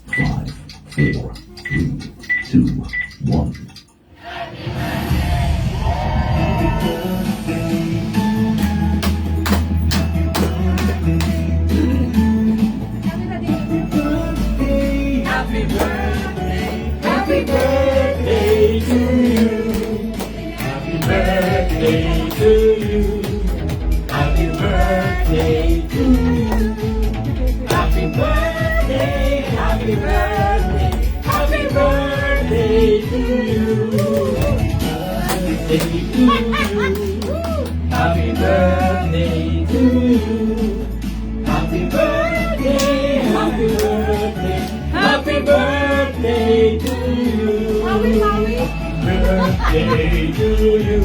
Five, four, three, two, one. Happy birthday to you. Happy birthday to you. Happy birthday to you. Happy birthday, happy birthday, happy birthday to you. Happy birthday to you. Happy birthday, happy birthday, happy birthday to you. Birthday to you.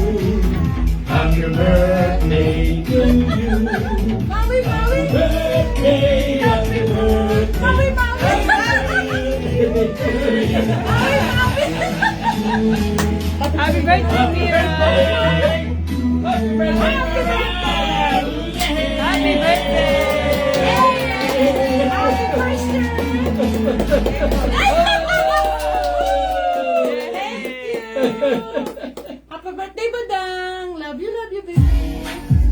Happy birthday to you. Birthday, happy birthday. Happy birthday, Mira! Happy birthday! Happy Happy birthday, Badang! Love you, baby!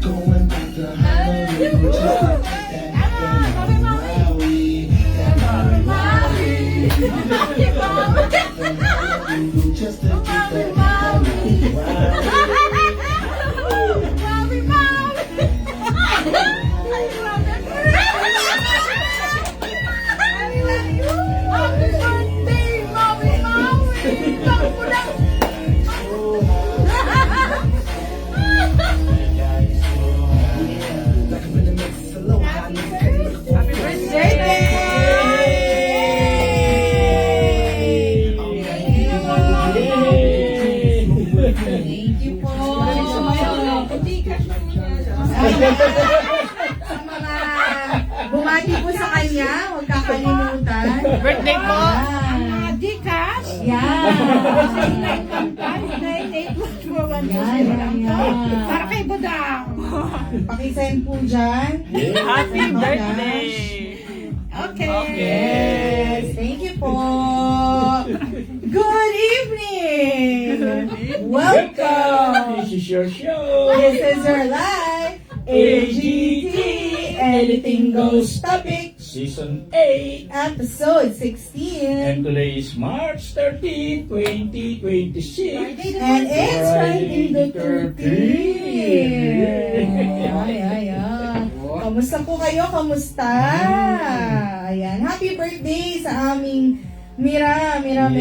Going back to Honolulu, just like that. Honolulu, just to get that. Thank you po. Sa mga bumati po sa kanya, huwag kakalimutan. Birthday po! Gcash? Yan. Yan. Para kay Badang! Pakisend po dyan. Happy birthday! Okay. Yes. Thank you po. Good evening. Welcome. This is your show. This is your life. AGT. Anything Goes Topic. Season 8. Episode And 16. today is March 30, 2026. And it's Friday the 13th. Ay. Kamusta po kayo? Kamusta? Ayan. Happy birthday sa aming Mira. Budang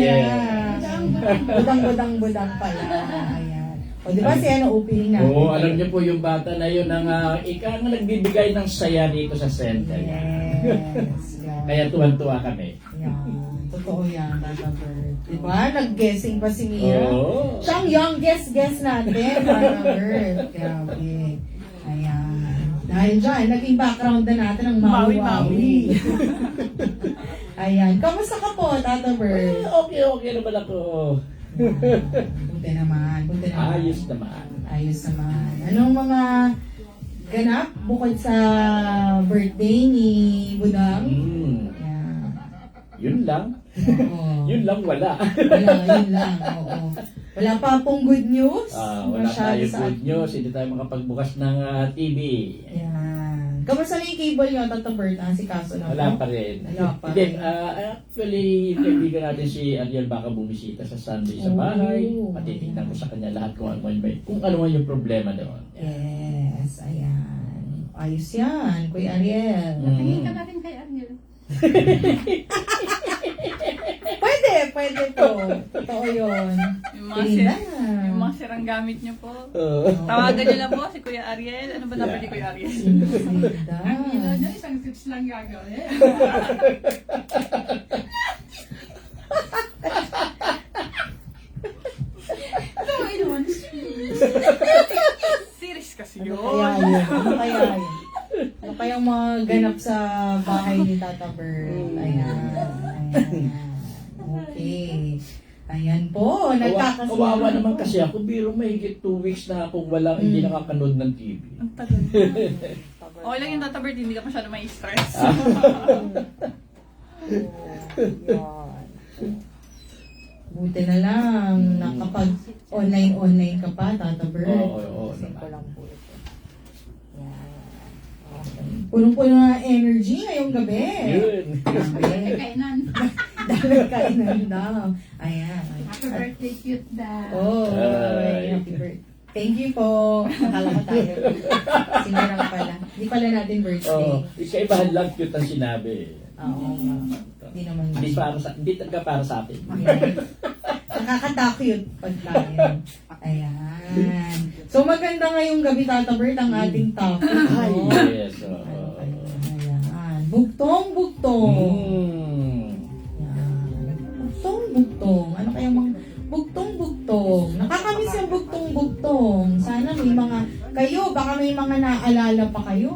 pala. Ayan. O diba si opening natin? Oo, alam niyo po yung bata na yun ang ika nga nagbibigay ng saya dito sa center. Yes. Yan. Kaya tuwan-tuwa kami. Yan. Totoo yan, Tata Bert. Diba? Nag-guessing pa si Mira. Oo. Siyang youngest guest natin, Tata Bert. Grabe. Ayan. Dahil dyan, naging background na natin ang Maui. Ayan. Kamusta ka po, Tata Bert? Okay naman ako. Buti naman. Ayos naman. Ayos naman. Anong mga ganap bukod sa birthday ni Budang? Ayan. Yun lang. Oo. Yun lang wala. Yun lang. Oo. Wala pa pong good news? Wala Masyado tayo sa- good news. Hindi tayo makapagbukas ng TV. Ayan. Kamusta na yung cable nyo, Tata Bert? Si Kaso na Wala pa rin. Wala pa Hindi, rin. actually, kaibigan natin si Ariel baka bumisita sa Sunday sa bahay. Oh. Patitignan ko sa kanya lahat kung ano man yung problema doon. Yes, ayan. Ayos yan, Kuya Ariel. Mm. na rin kay Ariel. Pwede po. Totoo yun. Yung mga sirang gamit niyo po. Tawagan niyo lang po si Kuya Ariel. Ano ba number ni Kuya Ariel? Sinda. Isang tips lang gagawin. Series kasi yun. Ano kaya yun? Ano kayang mga ganap sa bahay ni Tata Bert? Ayan. Okay. Ayan po, Kawawa naman kasi ako, biro mahigit 2 weeks na akong hindi nakakanood ng TV. Ang tagal. Okay lang yung Tata Bert, hindi ka masyado may stress. Buti na lang, nakapag online ka pa, Tata Bert. Oo, Ko lang po ito. Yan. Okay. Punong-puno na energy ngayong gabi. Yun. Grabe. Kainan. Dahil kainan daw. Ayan. Happy birthday, cute dad. Oh, Ay. happy birthday. Thank you po. Akala ko tayo. Sinarang pala. Hindi pala natin birthday. Ikaibahan lang cute ang sinabi. Oo. Hindi naman. Hindi talaga para sa atin. Nakakatakot pag tayo. Ayan. So maganda ngayong gabi, Tata Bert, ang ating topic. Ay, no? yes. Ayan. Bugtong-bugtong. Ayan. Bugtong-bugtong. Ano kaya mga bugtong-bugtong? Nakakamiss yung bugtong-bugtong. Sana may mga, baka may mga naalala pa kayo.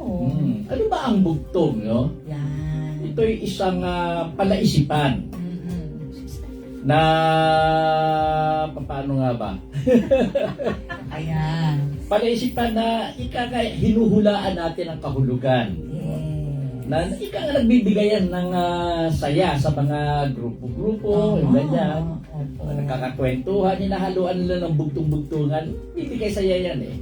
Ano ba ang bugtong, no? Yan. Ito'y isang palaisipan Mm-mm. na paano nga ba? Ayan. Palaisipan na hinuhulaan natin ang kahulugan. Na nagbibigayan ng saya sa mga grupo-grupo, yung ganyan. Nagkakakwentuhan, hinahaluan nila ng bugtong-bugtungan. Bibigay saya yan eh.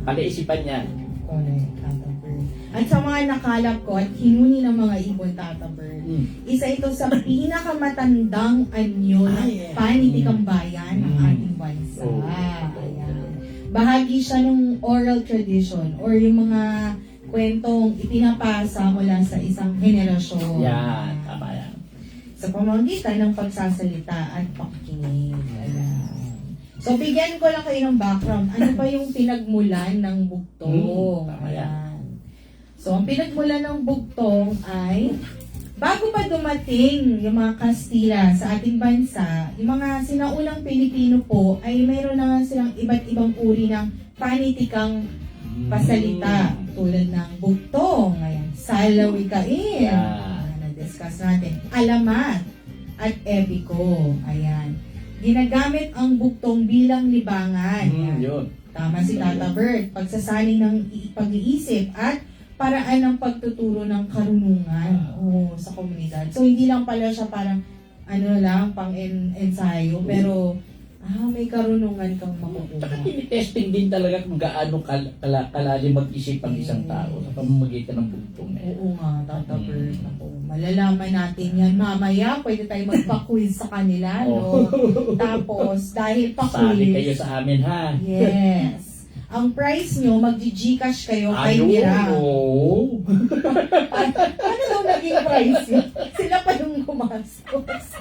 Palaisipan yan. Correct, Tata Bert. At sa mga nakalap ko at hinuni ng mga ibon, Tata Bert, isa ito sa pinakamatandang anyo ng panitikang bayan ng ating bansa. Ayan. Bahagi siya ng oral tradition or yung mga kwentong ipinapasa mula sa isang henerasyon. Yan, tama yan. Sa pamamagitan ng pagsasalita at pakikinig. Ayan. So, bigyan ko lang kayo ng background. Ano pa yung pinagmulan ng bugtong? Tama yan. Ayan. So, ang pinagmulan ng bugtong ay bago pa dumating yung mga Kastila sa ating bansa, yung mga sinaunang Pilipino po ay mayroon na nga silang iba't ibang uri ng panitikang pasalita tulad ng bugtong, ayan, salawikain, na-discuss natin, alamat, at epiko, ayan. Ginagamit ang bugtong bilang libangan. Ayan. Yun. Tama si Tata Bert, pagsasaling ng pag-iisip at paraan ng pagtuturo ng karunungan sa komunidad. So, hindi lang pala siya parang pang-ensayo, pero may karunungan kang Tsaka makukuha. tinitesting din talaga kung gaano kalalim mag-isip ang isang tao sa pamamagitan ng bugtong na yan. Oo nga, Tata Bert. Ako, malalaman natin yan mamaya. Pwede tayo magpa-quiz sa kanila, no? Tapos, dahil Sali kayo pa-quiz, sa amin, ha? yes. Ang price nyo, mag-Gcash kayo kay Mira. Oo. Ano daw naging price yun? Sila pa yung gumastos.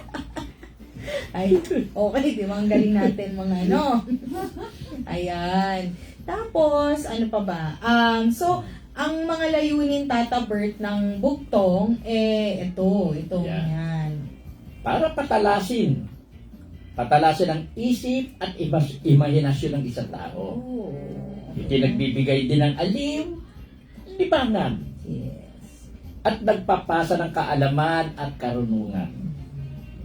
Ay, okay, di ba? Ang galing natin mga Ayan. Tapos, ano pa ba? So, ang mga layunin, Tata Bert, ng bugtong, itong yan. Para patalasin ang isip at imahinasyon ng isang tao. Nagbibigay din ng alim, libangan, Yes. at nagpapasa ng kaalaman at karunungan.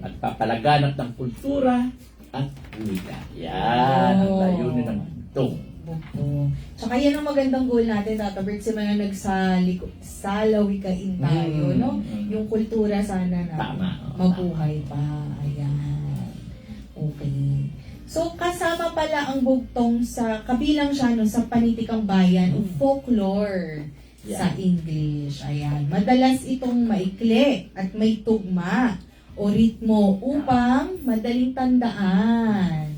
At papalaganap ng kultura at wika. Yan ang layunin ng bugtong. Bugtong. Tsaka yan ang magandang goal natin, Tata Bert, sa mga nagsalawikain tayo, no? Yung kultura sana na Tama. mabuhay pa. Ayan. Okay. So, kasama pala ang bugtong sa, kabilang siya no, sa panitikang bayan, o folklore sa English. Ayan. Madalas itong maikli at may tugma o ritmo upang madaling tandaan.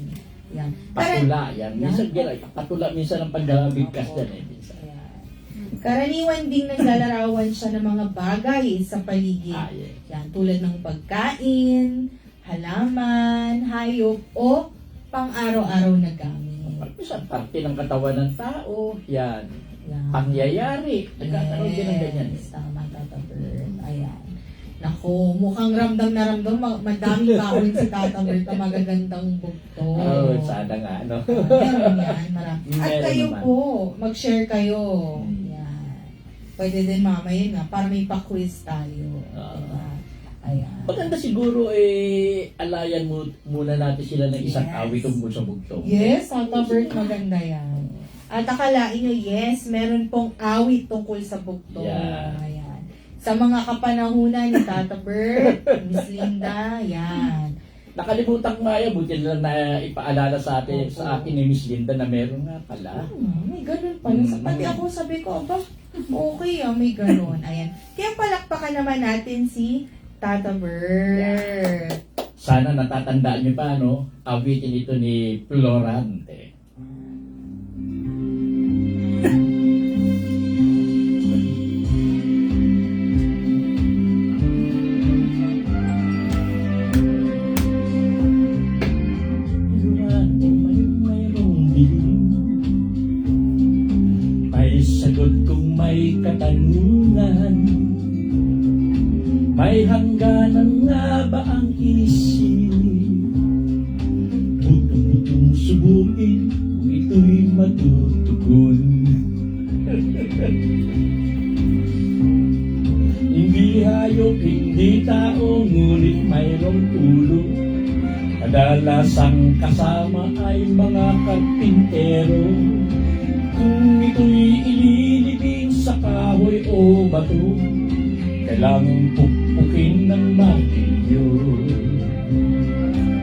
Yan. Patula yan. Patula minsan ang pagbigkas yan eh. Minsan. Ayan. Karaniwan ding naglalarawan siya ng mga bagay sa paligid. Yes. Yan, tulad ng pagkain, halaman, hayop, o pang-araw-araw na gamit. Minsan parte ng katawan ng tao. Yan. Yan. Pangyayari. Nagkakaroon din ng ganyan. Yes, tama, Tata Bert. Ayan. Naku, mukhang ramdam na ramdam. Madaming baon si Tata Bert na magagandang bugtong. Sana nga, no? Meron yan, marami. At Meron kayo naman. po, mag-share kayo. Yan. Pwede din mamaya nga, para may pa-quiz tayo. Diba? Ayan. Maganda siguro alayan mo muna natin sila ng isang Yes. awit tungkol sa bugtong. Yes, Tata Bert, maganda yan. At akalain nyo, yes, meron pong awit tungkol sa bugtong. Yeah. Ayan. Sa mga kapanahunan ni Tata Bert, Miss Linda, yan. Nakalimutan ko nga yan, buti lang na ipaalala sa akin ni Miss Linda na meron nga pala. May ganun pala. Sa pati ako sabi ko, aba, okay may ganun. Ayan. Kaya palakpakan naman natin si Tata Bert. Sana natatandaan niyo pa, no? Awitin ito ni Florante. May sagot kung may katanungan. May hangganan nga ba ang isip? Butong-butong subukin kung ito'y matutugon. Hindi hayop, hindi tao, ngunit mayroong ulo. Kadalasang kasama ay mga karpintero. Kung ito'y ililibing sa kahoy o bato, kailangang pukpukin ng martilyo.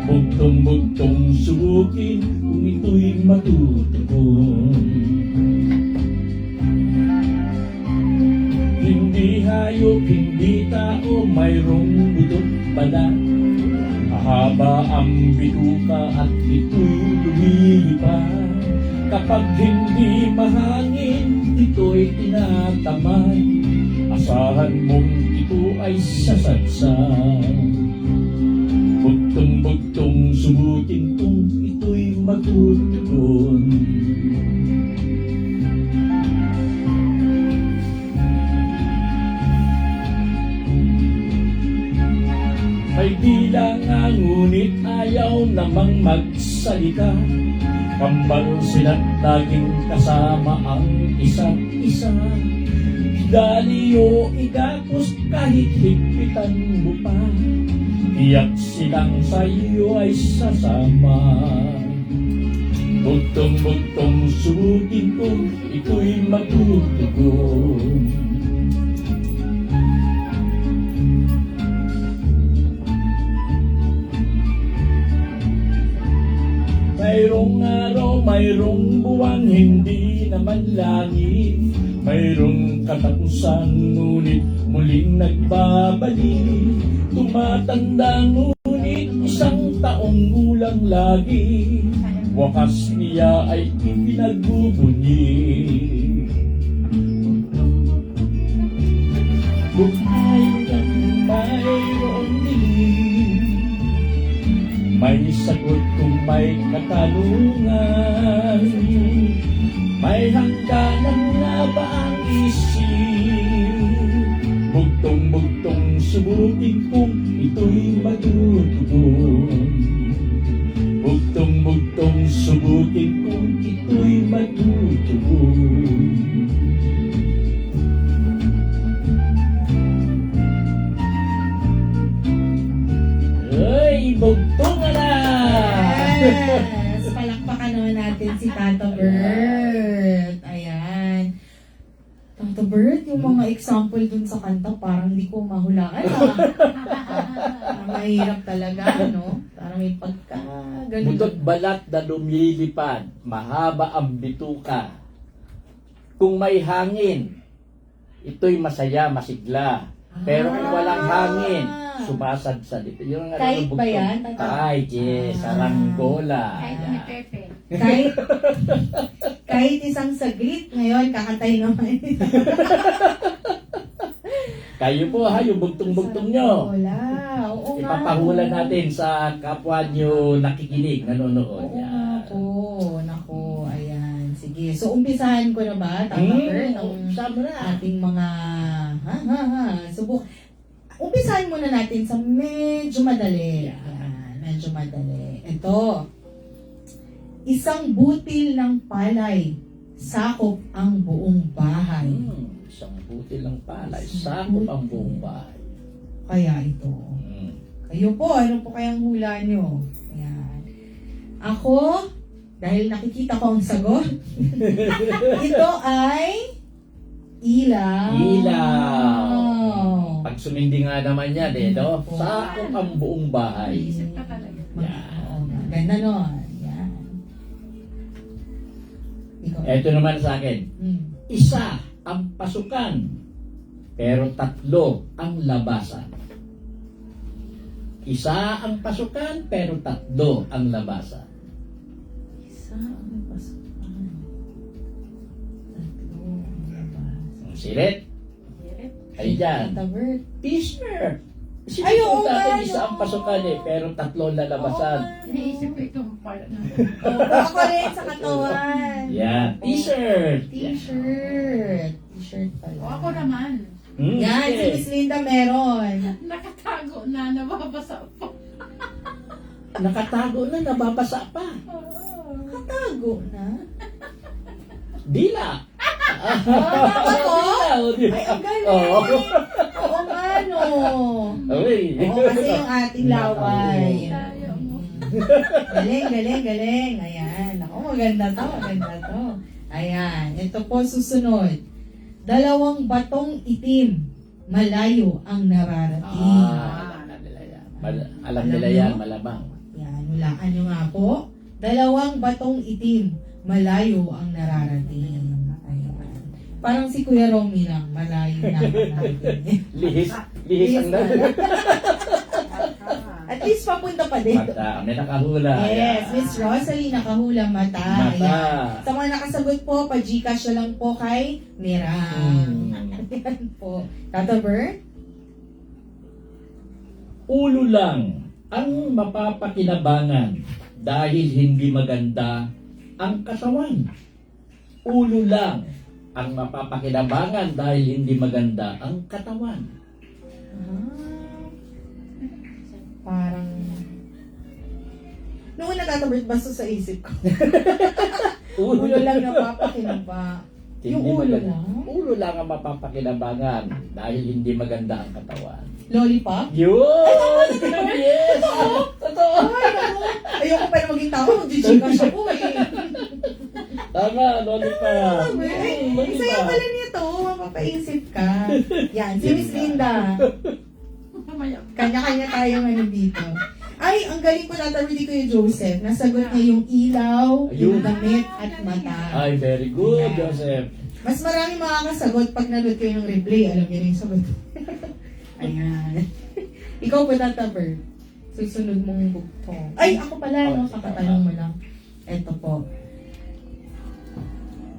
Bugtong-bugtong subukin kung ito'y matutugon. Hindi hayop, hindi tao, mayroong butot pala. Mahaba ang bituka at ito'y lumilipad. Kapag hindi mahangin, ito'y tinatamay. Asahan mong ito ay sasagsan. Bugtong-bugtong subutin kung ito'y matutugon. May bilang nga ngunit ayaw namang magsalita. Kambal sila't laging kasama ang isa't isa. Dali o igapos kahit higpitan mo pa, tiyak silang sa'yo ay sasama. Bugtong-bugtong subutin kung ito'y matutugon. Mayroong araw, mayroong buwan, hindi naman langit. Mayroong katapusan, ngunit muling nagbabalik. Tumatanda, ngunit isang taong gulang lagi. Wakas niya ay ipinagbubunyi. Bukay at mayroong dilim. May sagot kung may katanungan. May hangganan nga ba ang isip? Bugtong-bugtong subutin kung ito'y matutugon. Bugtong-bugtong subutin kung ito'y matutugon. Ay, bugtong na na! Yes! Palakpakan naman natin si Tata Bert. Ayan. Tata Bert, yung mga example dun sa kanta, parang hindi ko mahulaan. Mahirap talaga, no? Parang may pagka... ganun. Butot balat na lumilipad, mahaba ang bituka. Kung may hangin, ito'y masaya, masigla. Pero kung walang hangin, sumasadsad ito. Yung Kahit ba yan? Kahit, yes, saranggola. Kahit ni Pepe. Kahit isang saglit, ngayon kakantay naman. Kayo po ha, yung bugtong-bugtong nyo. Wala. Oo nga. Ipapahula natin sa kapwa nyo nakikinig, nanonood. Oo nga Yan. po. Naku, ayan. Sige. So, umpisahan ko na ba, Tata Bert? Ang Sama na. ating mga subok. Umpisahan muna natin sa medyo madali. Ayan, medyo madali. Ito. Isang butil ng palay, sakop ang buong bahay. Isang butil ng palay, sakop ang buong bahay. kaya ito? Mm. Kayo po, ano po kayang hula nyo? Ayan. Ako, dahil nakikita ko ang sagot, ito ay ilaw. Ilaw. Pag sumindi nga naman yan eh, no? Sakop ang buong bahay. Isip ka talaga. Oo, ganda nun. Yan. Ikaw. Ito naman sa akin. Isa ang pasukan, pero 3 ang labasan. Isa ang pasukan, pero 3 ang labasan. Isa ang pasukan. 3 ang labas. Sirit, ay dyan. Tatabert. T-shirt. Ay, oo Sinipot natin nga, isa ang no. pasukan eh, pero 3 ang lalabasan. Iniisip ko itong part na. Ako rin sa katawan. Yan, t-shirt. T-shirt. T-shirt pala. O ako naman. Yan, si Miss Linda meron. Nakatago na, nababasa pa. Nakatago na, nababasa pa. Tago na. Dila. Ako? Dila. Ay, ang galing. Oo. Oo nga, no. Okay. Oo, kasi yung ating laway. Tayo mo. Galing. Ayan. Ako, maganda to. Ayan. Ito po susunod. 2 batong itim. Malayo ang nararating. Alam nila yan. Alam nila yan, malamang. Yan, hulaan nyo nga po. 2 batong itim. Malayo ang nararating. Ayan. Parang si Kuya Romy lang. Malayo na natin. Lihis ang na. At least papunta pa din. Mata, may nakahula. Yes, Ayan. Miss Rosalie nakahula mata. Mata. Ayan. Sa mga nakasagot po, pa-Gcash na lang po kay Miram. Ayan po. Tata Bert? Ulo lang ang mapapakinabangan dahil hindi maganda ang katawan. Ulo lang ang mapapakinabangan dahil hindi maganda ang katawan. Parang... Noong una Tata Bert, basta sa isip ko. Ulo lang napapakinaba. Yung Hindi ulo maganda. lang? Ulo lang ang mapapakinabangan dahil hindi maganda ang katawan. Lollipop? Yun! Yes! Totoo! Ay, naku. Ayoko pa na maging tao. Mag-Gcash ako eh. Tama, lollipop. Ay, Lollipop. saya pala nito. Mapapaisip ka. Yan, si Miss Linda. Mamaya. Kanya-kanya tayong ano dito. Ay, ang galing ko natawid ko yung Joseph. Nasagot niya yung ilaw, yung Ayun. damit, at mata. Ay, very good, Ayan. Joseph. Mas marami makakasagot pag nanood kayo ng replay. Alam niyo na yung sagot. Ayan. Ikaw ba, Tata Bert? Susunod mong bugtong. Ay, ako pala, no? Kakatanong mo lang. Eto po.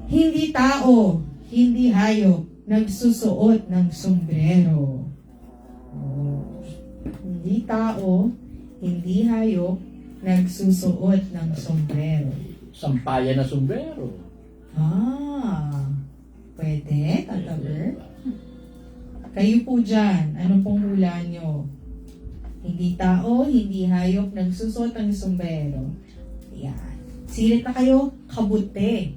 Hindi tao, hindi hayop, nagsusuot ng sombrero. Oh. Hindi tao, hindi hayop, nagsusuot ng sombrero. Sampayan na sombrero. Pwede, Tata Bert? Kayo po dyan, ano pong hula nyo? Hindi tao, hindi hayop, nagsusuot ng sombrero. Ayan. Silit na kayo, kabute.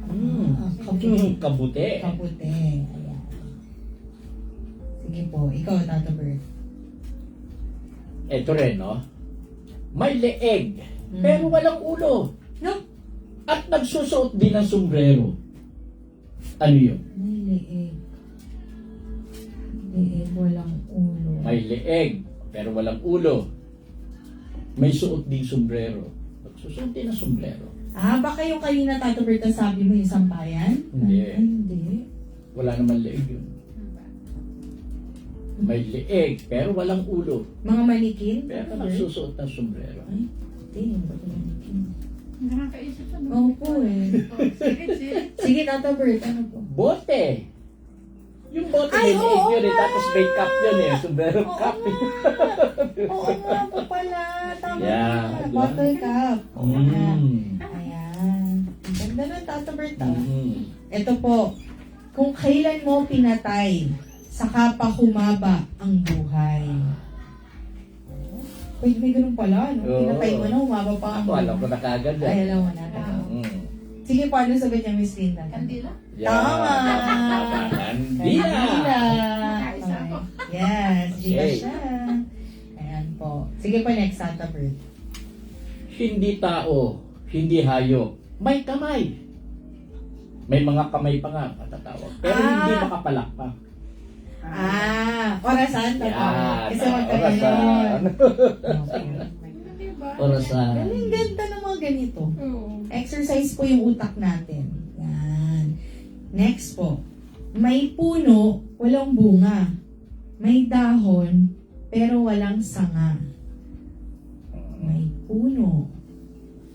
Kabute. Kabute. Kabute. Ayan. Sige po, ikaw, Tata Bert. Ito rin, no? May leeg, pero walang ulo. No? At nagsusuot din ng sombrero. Ano yun? May leeg. Leeg, walang ulo. May leeg, pero walang ulo. May suot din sombrero. Nagsusuot din ng sombrero. Baka yung kanina, Tata Bert, ang sabi mo yung sampayan? Hindi. Ay, hindi. Wala naman leeg yun. May leeg, pero walang ulo. Mga manikin? Pero Tata Bert? nagsusuot ng sombrero. Ay, hindi. Ba't manikin? Nakakaisip siya. Oo po eh. Sige. Sige, Tata Bert, ano po? Bote. Yung bote Ay, may leeg oo yun eh. nga. Tapos may cup yun eh. Sombrero Oo cup. nga. Oo nga po pala. Tama Yeah, na. diba? Bottle cap. Mm. Ayan. Ang ganda nun, Tata Bert. Mm. Ito po. Kung kailan mo pinatay, saka pa humaba ang buhay. Wait, may ganun pala, no? Oo. Pinatay mo na, humaba pa ang Ako alam ko na kagad yan. Ay, alam mo na. Mm. Sige, paano sagot niya, Miss Linda? Kandila. Yeah. Tama. Kandila. Kandila. Nakaisa ako. Okay. Yes, Gina Okay. siya. Ayan po. Sige po, next, Tata Bert. Hindi tao, hindi hayop, may kamay. May mga kamay pa nga matatawag. Pero hindi makapalakpak. Orasan, Tata Bert. Yan, Kasi magkaganon. orasan. Diba? Orasan. Galing ganda ng mga ganito. Oo. Exercise po yung utak natin. Yan. Next po. May puno, walang bunga. May dahon, pero walang sanga. May puno,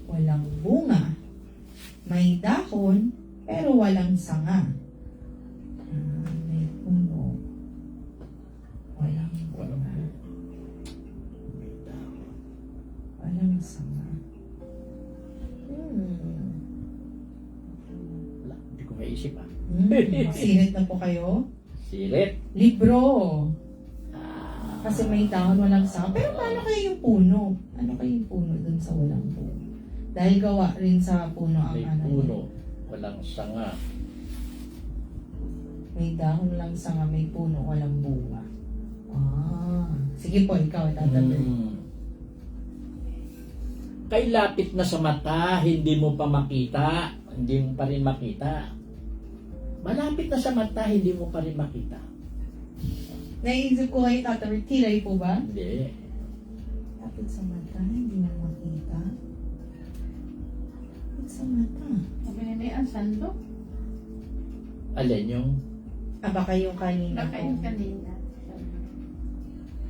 walang bunga. May dahon, pero walang sanga. May puno, walang bunga. Walang sanga. Wala, hindi ko maisip ah. Sirit na po kayo. Sirit. Libro. Kasi may dahon, walang sanga. Pero paano kayo yung puno? Ano kayo yung puno dun sa walang puno? Dahil gawa rin sa puno ang May ano. puno, walang sanga. May dahon, walang sanga, may puno, walang bunga. Sige po, ikaw, Tata Bert. Kay lapit na sa mata, hindi mo pa makita, hindi mo pa rin makita. Malapit na sa mata, hindi mo pa rin makita. Naisip ko kayo, Tata Bert, kilay po ba? Hindi. Lapit sa mata, hindi mo makita. Lapit sa mata. Sabi nila ang sandok. Alin yung Baka yung kanina Baka po. yung kanina.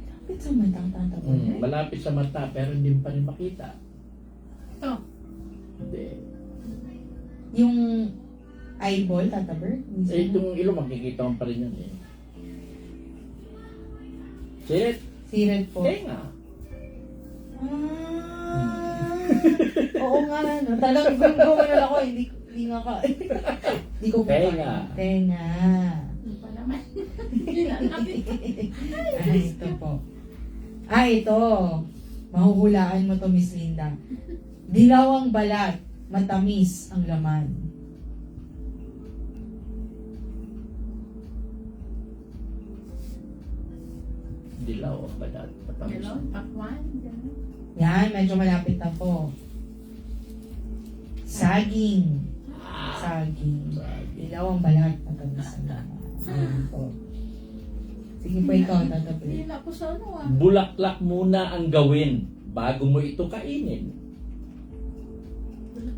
Lapit sa mata, Tata Bert. malapit sa mata, pero hindi mo pa rin makita. Ito. Hindi. Yung eyeball, Tata Bert. Itong ilong, makikita mo pa rin yun eh. Sirit. Sirit po. Tenga. Oo nga, no? Talagang gumagano ako, hindi nga ka. Hindi ko po Tenga. Tenga. Ano pa naman? Yun ang natin. Ito po. Ito. Mahuhulaan mo to, Miss Linda. Dilawang balat, matamis ang laman. Dilaw ang balat. Matamis. Hello? Pakwan? Ganun. Yan, medyo malapit na po. Saging. Saging. Dilawang balat, matamis ang laman. Ayan po. Sige po, ikaw, Hindi tatabi. na ako sa ano ah. Bulaklak muna ang gawin bago mo ito kainin.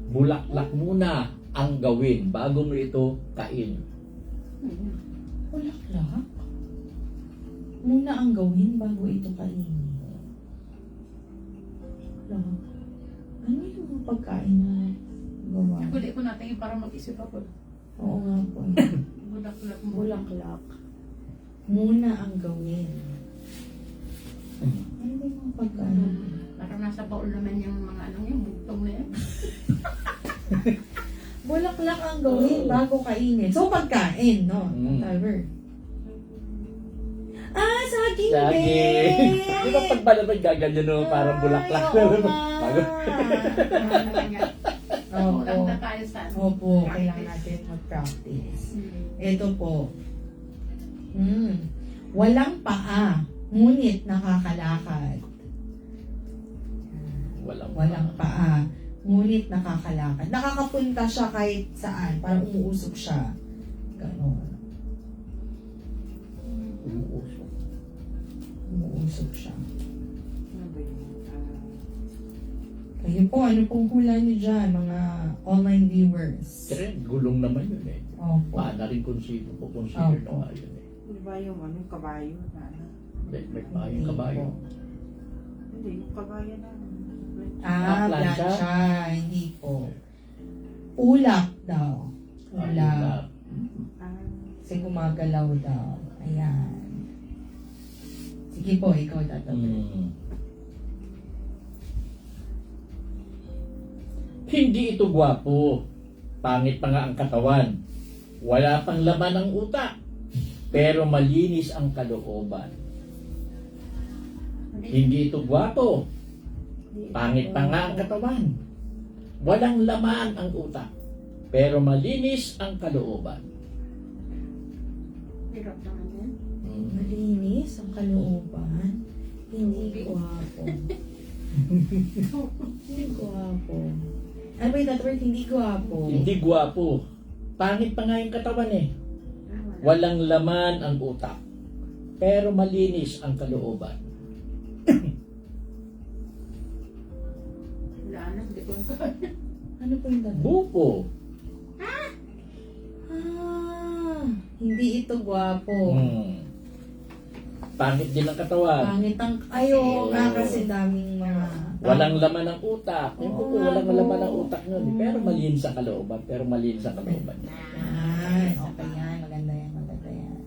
Bulaklak muna ang gawin bago mo ito kainin. Bulaklak? Muna ang gawin bago ito kainin. Bulaklak. Ano yung mga pagkain na gawa? Huli ko natin para mag-isip ako. Oo nga po. Bulaklak mo. Bulaklak. Muna ang gawin. Ano ba yung mga pagkain? Parang nasa baul naman yung mga ano yung bugtong na yan. Bulaklak ang gawin bago kainin. So, pagkain, no? Whatever. Saging Saging. din! Di ba pag malaman gaganyan no, parang bulaklak Ay, oo na. nga. Bago. Ano naman yan? Oo. Maganda tayo sa ano. Opo, kailangan natin mag-practice. Hmm. Ito po. Walang paa, ngunit nakakalakad. Walang paa, ngunit nakakalakad. Nakakapunta siya kahit saan, parang umuusok siya. Ganon. Umuusok. Umuusok siya. Kayo po, ano pong hula niyo dyan, mga online viewers? Trend, gulong naman yun eh. Opo. Paana rin kung sino po consider Opo. na nga yun eh. Di ba yung ano, yung kabayo na ano? May pahayang kabayo. Hindi, yung kabayo na. Plancha? Plancha. Hindi po. Ulap daw. Ulap. Ah, Kasi gumagalaw daw. Ayan. Sige po, ikaw tatabi. Hindi ito gwapo. Pangit pa nga ang katawan. Wala pang laman ang utak. Pero malinis ang kalooban. Hindi ito gwapo. Pangit pa nga ang katawan. Walang laman ang utak. Pero malinis ang kalooban. Hirap naman yan. Malinis ang kalooban. Hindi gwapo. Hindi gwapo. Ano ba yung that word? Hindi gwapo. Hindi gwapo. Pangit pa nga yung katawan eh. Walang laman ang utak. Pero malinis ang kalooban. Wala na, hindi ko Ano po yung that word? Bupo. Hindi ito gwapo. Pangit din ang katawan. Pangit ang... Ayo, nga kasi daming mga... Walang laman ang utak. Yung bupo, Oo, walang nga laman po. ang utak nun. Pero malinis ang kalooban. Pero malinis ang kalooban. Yan, okay yan. Maganda yan, maganda yan.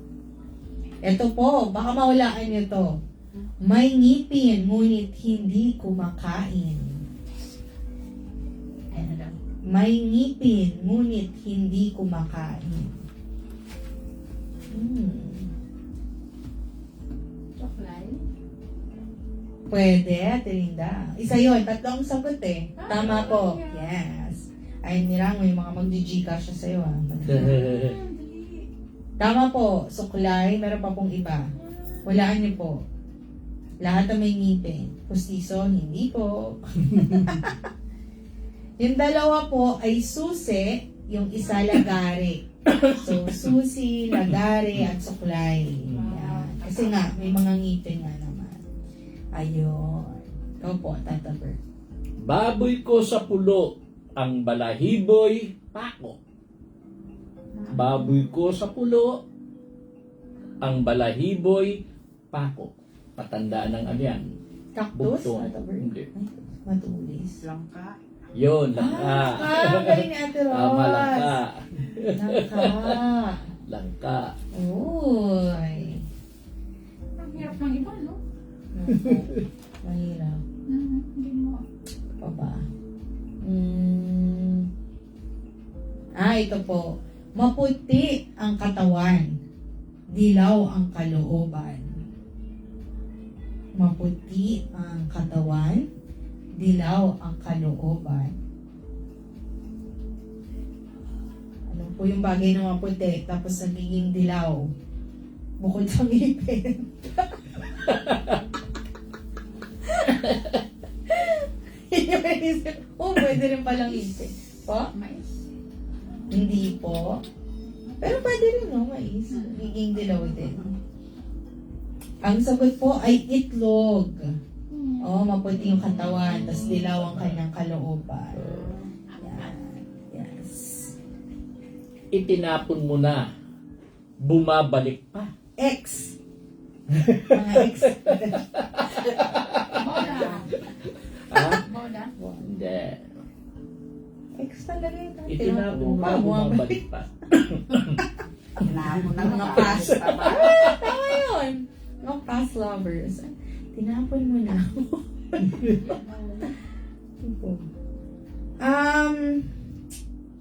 Ito po, baka mawalaan nyo to. May ngipin, ngunit hindi kumakain. May ngipin, ngunit hindi kumakain. Pwede, Trinda. Isa yun, tatlong sagot eh. Tama po. Yes. Ay, nirang may mga mag-gcash siya sa'yo ah. Tama po, suklay. Meron pa pong iba. Walaan niyo po. Lahat na may ngipin. Pustiso, hindi po. Yung dalawa po ay susi, yung isa lagari. So, susi, lagari, at suklay. Yan. Kasi nga, may mga ngipin nga naman. Ayun. Ikaw po, Tata Bert. Baboy ko sa pulo, ang balahiboy, pako. Baboy ko sa pulo, ang balahiboy, pako. Patandaan ng ano yan? Cactus, Bugtong. Tata Bert? Hindi. Ay, matulis. Langka. Yun, langka. Galing ni Ate Ros. Tama, langka. Langka. Langka. Uy. Ang hirap ng iba, no? Naku, mahirap. Hindi mo. Pa ba? Ito po. Maputi ang katawan. Dilaw ang kalooban. Maputi ang katawan. Dilaw ang kalooban. Ano po yung bagay na maputi tapos nagiging dilaw? Bukod sa ngipin. Pwede rin palang ngipin. Po? Mais. Hindi po. Pero pwede rin, no? Mais. Nagiging dilaw din. Ang sagot po ay itlog. Oh, maputi yung katawan, tas dilaw ang kanyang kalooban. Yan. Yes. Itinapon mo na. Bumabalik pa. X. Mga X. Boda. Ha? Boda. Hindi. X talaga yun. Itinapon mo pa, bumabalik pa. Tinapon na Mga past. Tama yun. Mga past lovers. Tinapon mo na.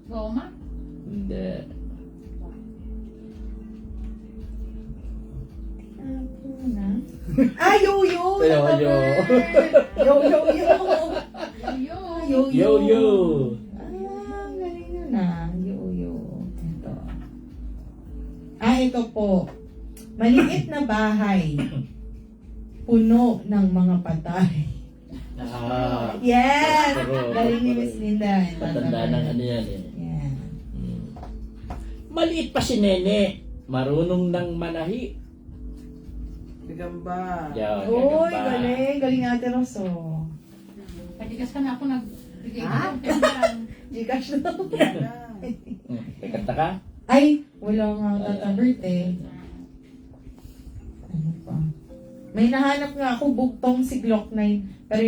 Goma. Hindi. Tinapon mo na. Yo-yo! Yo-yo. Yo-yo-yo! Yo. Yo-yo. Galing yun ah. Yo-yo. Ito. Ito po. Maliit na bahay. Puno ng mga patay. Yes! Pero, Galing ni Miss Linda. Patanda ng ano yan eh. Yeah. Maliit pa si Nene. Marunong ng manahi. Bigamba. Yan, Uy, gagamba. galing. Galing Ate Rosso. Kadigas ka na ako nagbigay Ah? ng temperang. Gcash na. Kanta ka? Ay, wala nga tatabert eh. Ano pa? May nahanap nga ako bugtong si Glock 9. Pero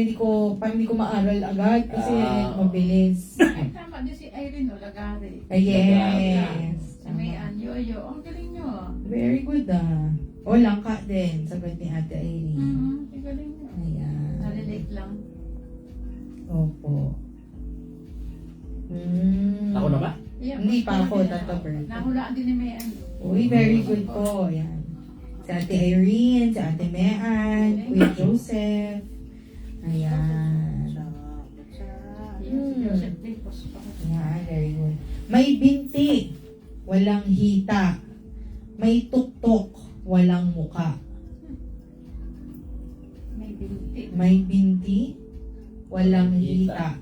parang hindi ko maaral agad kasi mabilis. Ay, tama din si Irene, no? Lagari. Ay, yes. Sa Mayan, Yoyo. Ang galing nyo. Very good ah. O, langka din. Sagot ni Ate Irene. Ang galing nyo. Ayan. Nalilate lang. Opo. Ako na ba? Yeah, Hindi pa ako, nahulaan Tata Bert. Nahulaan din ni Mayan. Uy, very good po. Ayan. Si Ate Irene, si Ate Mean, Kuya Joseph. Ayan. Yes, Joseph Dipos pa. Ayan, very good. May binti, walang hita. May tuktok, walang muka. May binti. May binti, walang hita.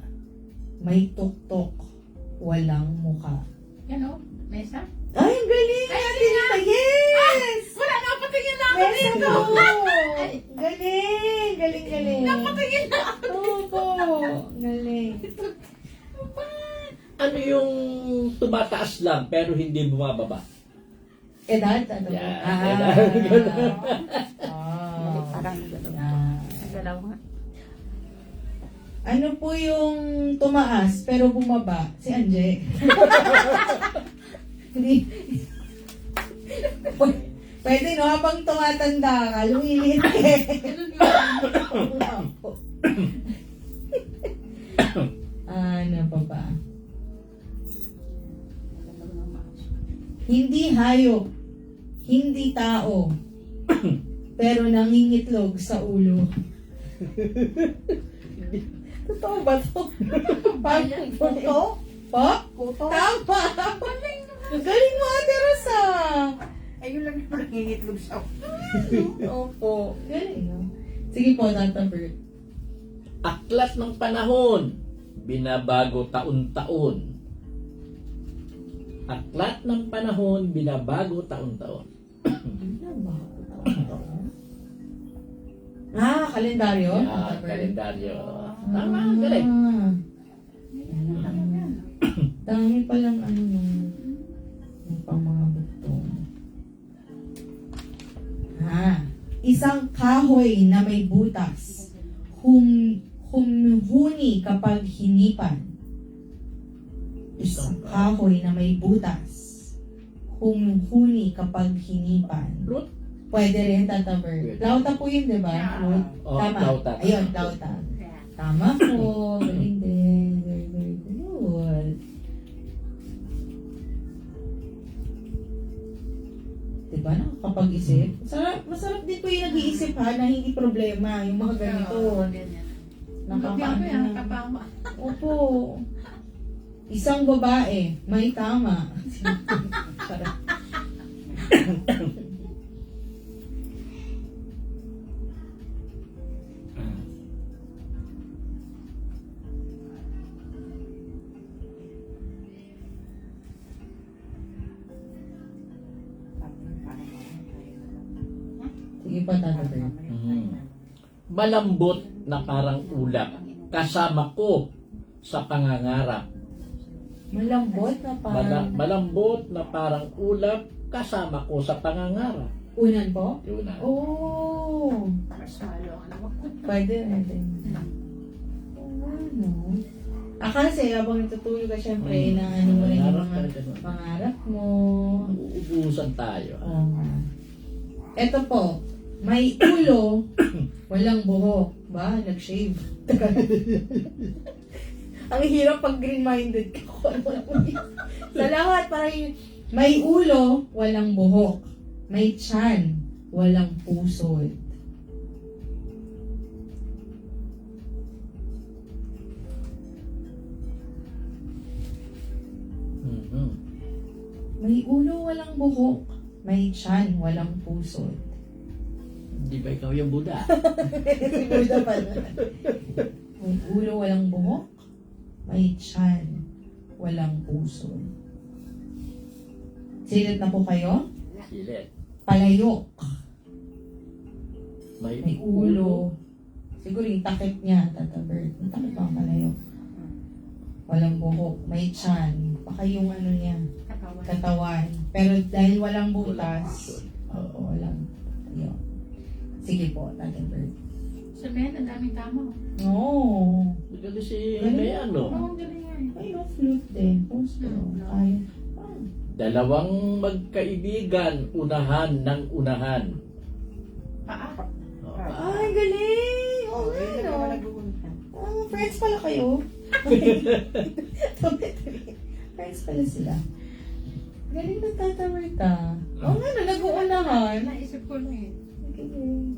May tuktok, walang muka. Yan o, mesa. Ay, ang galing! Ate Rita! Yes! Wala, napatingin na ako Yes, dito. go! Galing! Galing, galing. Napatingin na ako. Opo! Galing. Ano yung tumataas lang pero hindi bumababa? Edad? Ano? Yeah, Ah. edad. Ah. Parang gano'n. Ah. Galaw nga. Ano po yung tumaas pero bumaba? Si Anje. Hindi. Pwede no, habang tumatanda ka, lumiliit ka. Ano pa ba? Hindi hayop, hindi tao, pero nangingitlog sa ulo. Totoo ba to? Puto? Po? Puto. Tama! Galing mo, Ate Rosa! Ayun lang yung nangingitlog sa Opo. Galing, no? Sige po, Tata Bert. Aklat ng panahon, binabago taon-taon. Aklat ng panahon, binabago taon-taon. Ah, kalendaryo? Yeah, Tata Bert? kalendaryo. Tama, galing. Dami palang ano nung pang mga butong. Isang kahoy na may butas, humhuni kapag hinipan. Isang kahoy na may butas, humhuni kapag hinipan. Lut? Pwede rin, Tata Bert. Lauta po yun, di ba? Yeah. Oh, Tama. lauta. Ayun, lauta. Tama po. Galing din. Very, very good. Diba, nakakapag-isip? Masarap din po yung nag-iisip ha, na hindi problema, yung mga ganito. Nakakaano yan, Nakakaano. kapama. Opo. Isang babae, may tama. Sarap. Sige pa, Tata Bert. Malambot na parang ulap, kasama ko sa pangangarap. Malambot na parang... Malambot na parang ulap, kasama ko sa pangangarap. Unan po? Yun na. Oh! Masalo ang alam ko. Pwede natin. Ano? Kasi habang natutulog ka, syempre, na ano mo rin yung mga pangarap mo. Uubusan tayo. Oo nga. Eto po, may ulo, walang buhok. Ba? Nag-shave. Ang hirap pag green-minded ka kung ano lang yun. Sa lahat, parang yun, may ulo, walang buhok. May tiyan, walang pusod. Mhm. May ulo, walang buhok. May tiyan, walang pusod. Di ba ikaw yung Buddha? Si Buddha pala. May ulo, walang buhok. May tiyan, walang pusod. Silit na po kayo? Silet. Palayok. May May ulo. Siguro yung takip niya, Tata Bert. Yung takip ang palayok. Walang buhok. May tiyan. Baka yung ano niya, Katawan. katawan. Pero dahil walang Walang butas, pusod. oo, walang. Yun. Sige po, Tata Bert. Sabihin, ang daming tama. No. Galing si Mayano. Oo, galing nga eh. Ay, no, flute din. Puso. Kaya. Ah. Dalawang magkaibigan, unahan ng unahan. Paa. Ay, galing! Oo nga, Ayun no? naman nag-uuntan. Friends pala kayo. Friends pala sila. Galing ng Tata Berta. Oo nga, no, nag-uunahan. Naisip ko na eh.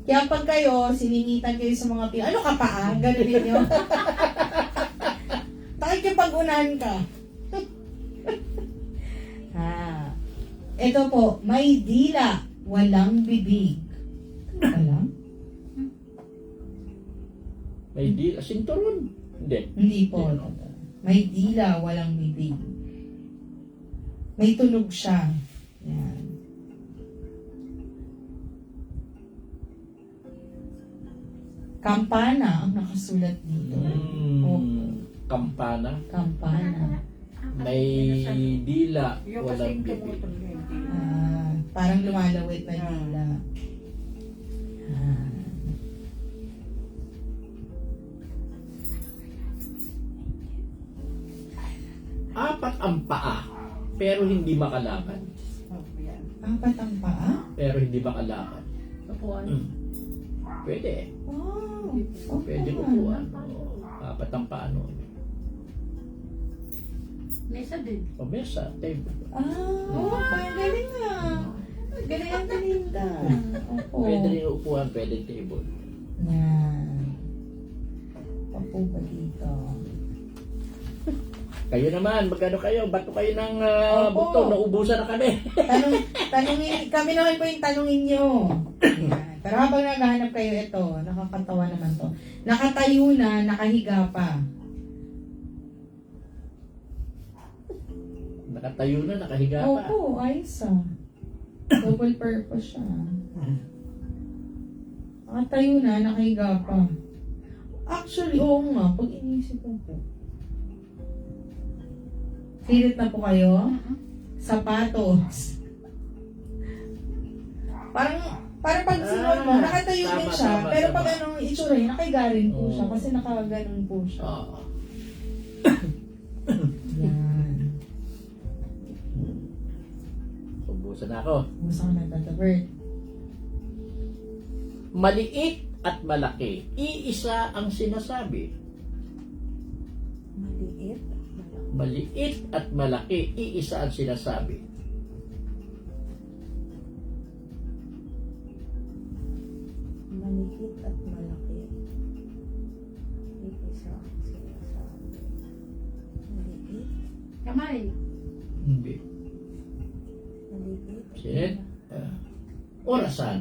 Kaya pag kayo, siningitan kayo sa mga ano ka pa ah? Ganun ninyo. Bakit yung pag-unahan ka? Ito po, may dila, walang bibig. Alam? May dila. Sinturon. Hindi. Hindi po. May dila, walang bibig. May tunog siya. Yan. Kampana ang nakasulat dito. Kampana. Kampana. May dila. Yung Walang kasing bibig. tumutol yun. Parang lumalawit na dila. Ah. Apat ang paa. Pero hindi makalakad. Oh, yan. Apat ang paa? Pero hindi makalakad. Upuan. Pwede. Wow. Pwede upuan. Oo. Apat ang paa noon. Mesa din. O mesa, table. Ang galing na. Galing ang galinda. Opo. Pwede rin upuan, pwede table. Yan. Papo pa dito. Kayo naman, magkano kayo? Bato kayo ng Opo. buto, naubusan na kami. Tanungin, kami naman po yung tanungin nyo. Yan. Pero habang naghahanap kayo ito, nakakatawa naman to. Nakatayo na, nakahiga pa. Nakatayo na, nakahiga pa. Opo, ayos ah. Double purpose siya. Nakatayo na, nakahiga pa. Actually, oo nga, pag inisip ko po. Pilit na po kayo? Sapatos. Parang pag sinuot mo, nakatayo tama, din siya. tama, pero tama. pag anong itsura yun, nakahiga rin po siya. Oo. Kasi nakaganon po siya. Oo. Yan. Ubusan na ako. Gusto ko na tatabert. Maliit at malaki. Iisa ang sinasabi. Maliit. Maliit at malaki. Iisa ang sinasabi. Maliit at malaki. Isa ang sinasabi. Maliit. Kamay. Hindi. Maliit. Sit. Orasan.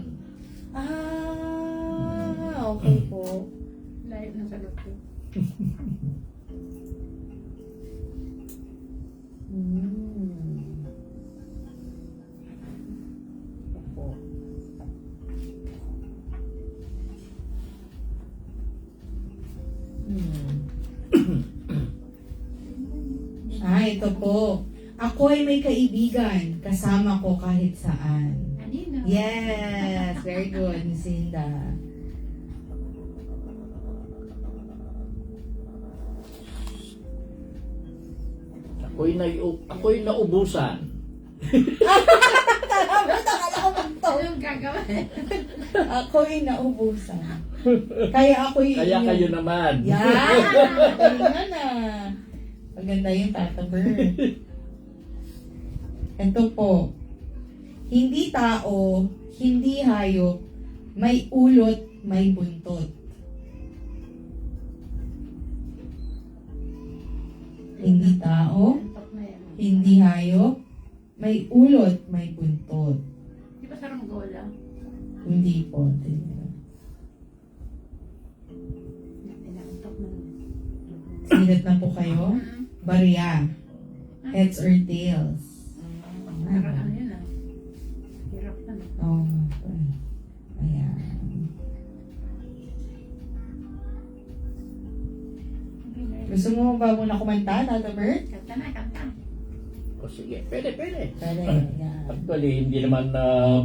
Okay po. Layo ng sagot ko. Opo. Ito po. Ako ay may kaibigan. Kasama ko kahit saan. Kanina. Yes! Very good, Miss Linda. Ako'y naubusan. Anong gagawin? Ako'y naubusan. Kaya ako'y Kaya kayo naman. Yan! Galingan na. Maganda yung Tata Bird. Ito po. Hindi tao, hindi hayop, may ulot, may buntot. Hindi tao, Antok na yan. hindi hayop, may ulot, may buntot. Di ba saranggola? Hindi po. Inaantok na. Silat na po kayo. Barya. Heads or tails. Parang ano yun ah. Hirap na. Oo. Ayan. Gusto mo ba muna kumanta, Tata Bert? Kanta na, kanta. O sige, pwede. Pwede. Yan. Actually, hindi naman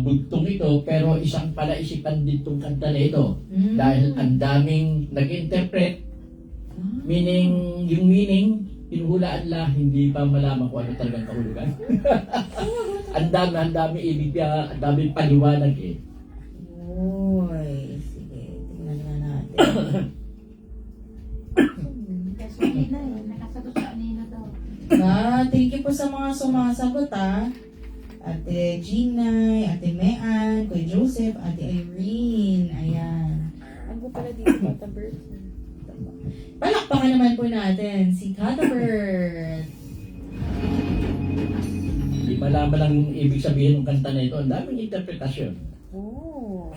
bugtong ito, pero isang palaisipan din itong kanta na ito. Mm. Dahil ang daming nag-interpret, meaning, yung meaning, pinuhulaan lang, hindi pa malaman kung ano talagang kahulugan. ang dami ibig, ang dami paliwanag eh. Uy, sige. Tingnan nga natin. Kasi kanina eh. Nakasagot sa kanina daw. Thank you po sa mga sumasagot Ate Gina, Ate Mean, Kuya Joseph, Ate Irene. Ayan. Ano pala dito, Tata Bird? Palakpakan naman po natin si Tata Bert. 5 malaman ang ibig sabihin ng kanta na ito. Ang daming interpretasyon. Oh.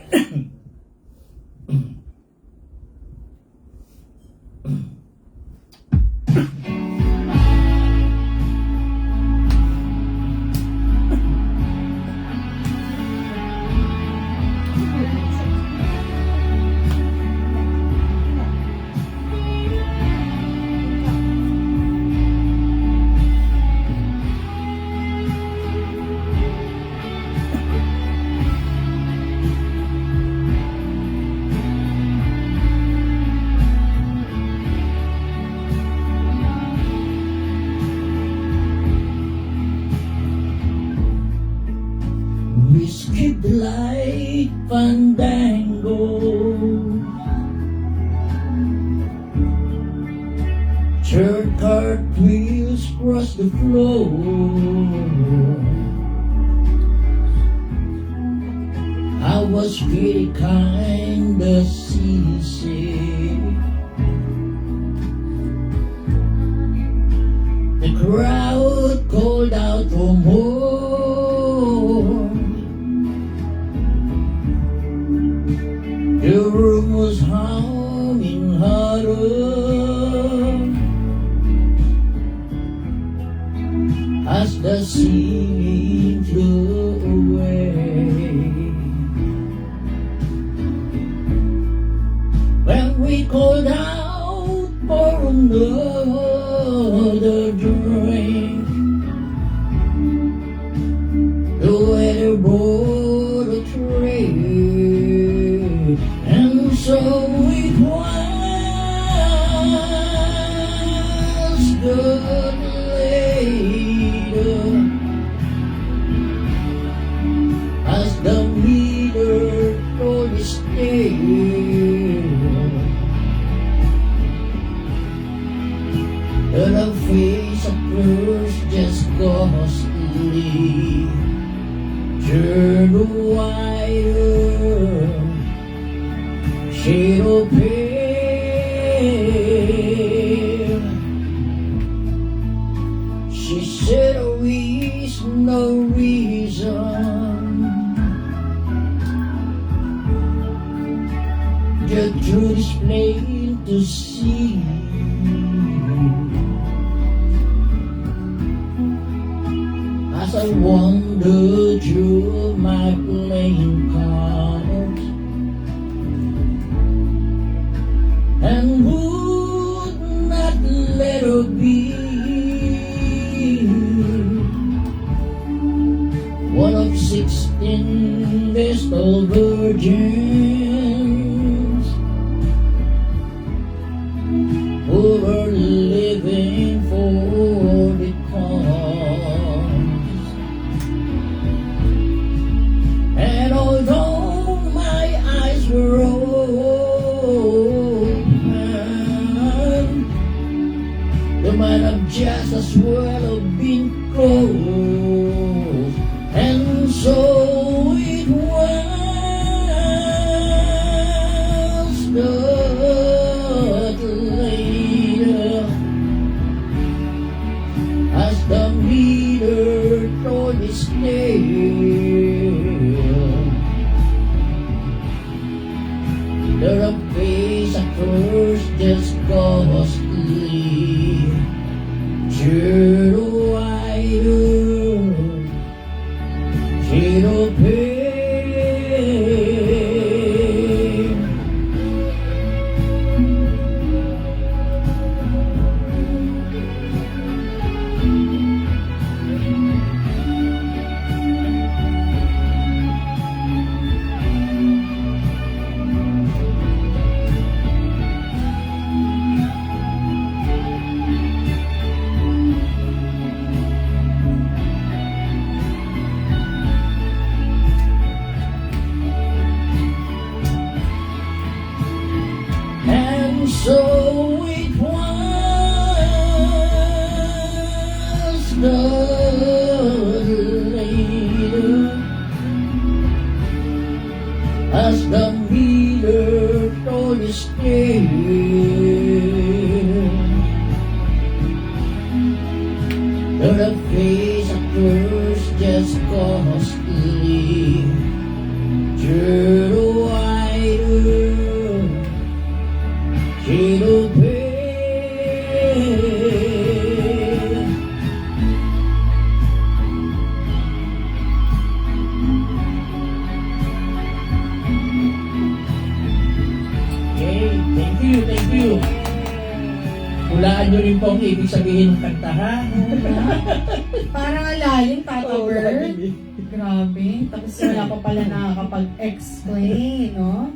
Whiskey light fandango, church cartwheels cross the floor. I was feeling kinda seasick. The crowd called out for more. The room was humming harder as the sea flew away. When we called out for another drink, the waiter brought a tray. And so it was good later as the meter told me stay. And her face at first just ghostly turned whiter, shade of pale. She said there is no reason, the truth is plain to see. As I wandered through my playing cards and would not let her be, one of 16 vestal virgins who were living for the cause. And although my eyes were open, they might have just as well have been closed. And so it was not later as the meter told me stay. Her face at first just ghostly, shade of whiter, shade of pale. And so it was not later as the meter told me stay. Her face at first costly. Turn wider, shade of pale. Okay, thank you, thank you. Hulaan nyo rin po ang ibig sabihin ng kanta, ha? Parang alalim, Tata Oo, Bert. lalim. Grabe. Tapos wala pa pala nakakapag-explain, no?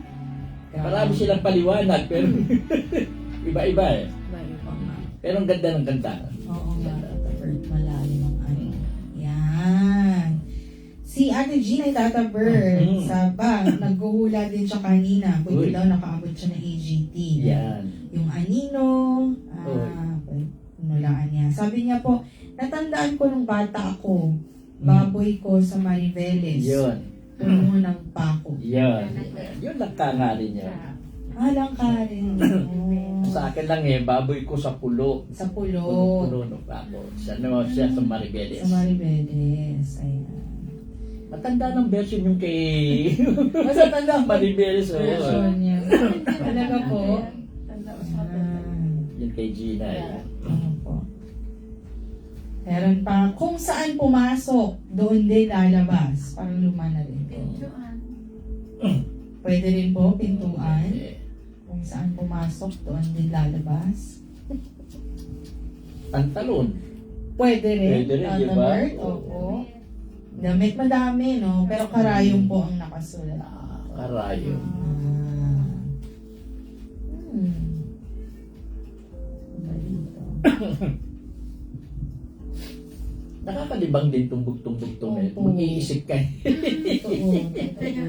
Grabe. Marami silang paliwanag, pero iba-iba eh. Iba-iba nga. Pero ang ganda ng kanta. Oo nga, Tata Bert. Malalim ang ano. Yan. Si Ate Gina ay Tata Bert. Mhm. Saba, naghuhula din siya kanina. Pwede Uy. daw nakaabot siya ng AGT. Yan. Yung anino, nulaan niya. Sabi niya po, natandaan ko nung bata ako, baboy ko sa Mariveles. Yun. Puno ng pako. Yun. Yun ang kangarin niya. Alang ka rin. Sa akin lang eh, baboy ko sa pulo. Sa pulo. Pulo no ako. Siya sa Maribeles. Sa Mariveles. Ayan. Matanda ng version yung kay Mas matanda ang Maribeles. version niya. Talaga po. Tanda ko Yung kay Gina. Ano po. Meron pa, kung saan pumasok, doon din lalabas. Parang luma na rin po. Pwede rin po, pintuan. Kung saan pumasok, doon din lalabas. Pantalon. Pwede rin. Pwede rin, Tata di ba? Bert, opo. Damit madami, no? Pero karayong po ang nakasulat. Karayo. Ah. Ano dito? Nakakalibang din tumbog-tumbog-tung eh. Opo. Mag-iisip ka. Totoo, totoo.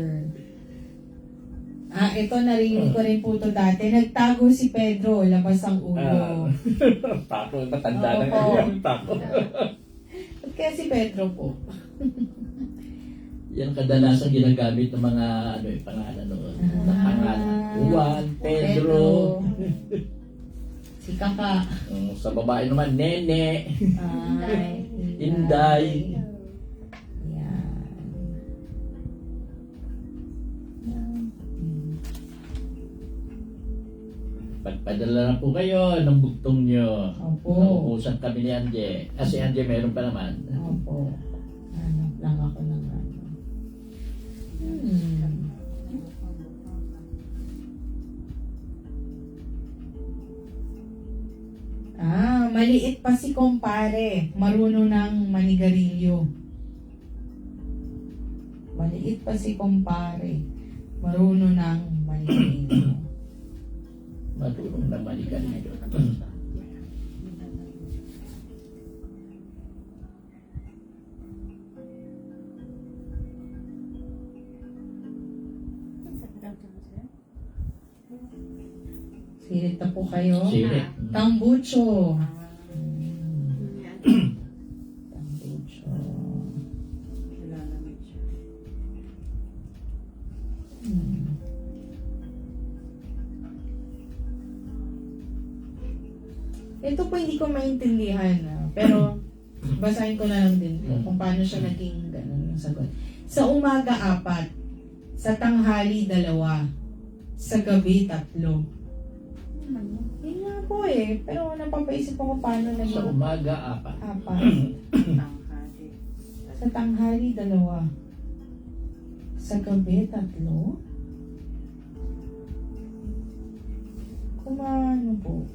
Ito narinig ko rin po ito dati. Nagtago si Pedro, labas ang ulo. Tako, matanda na Opo. ngayon. Tako. Ba't kaya si Pedro po? Yan kadalasan ginagamit ng mga ano eh, pangalan noon. Pangalan. Juan, Pedro. Si Kaka. Sa babae naman, Nene. Ay, Inday. Yan. Pagpadala na po kayo ng bugtong nyo. Opo. Nauusan kami ni Anje. Si Anje meron pa naman. Opo. Hanap lang ako ng ano. Maliit pa si kumpare. Marunong ng manigarilyo. Maliit pa si kumpare. Marunong ng manigarilyo. Matulong naman ikan nyo. Sirit na po kayo. Sirit. Tambucho. Tambucho. Ito po hindi ko maintindihan. Pero basahin ko na lang din po kung paano siya naging ganun yung sagot. Sa umaga 4, sa tanghali 2, sa gabi 3. Yun nga po eh. Pero napapaisip ako paano Sa naging umaga, 4. Sa tanghali 2. Sa gabi 3. Kumano po?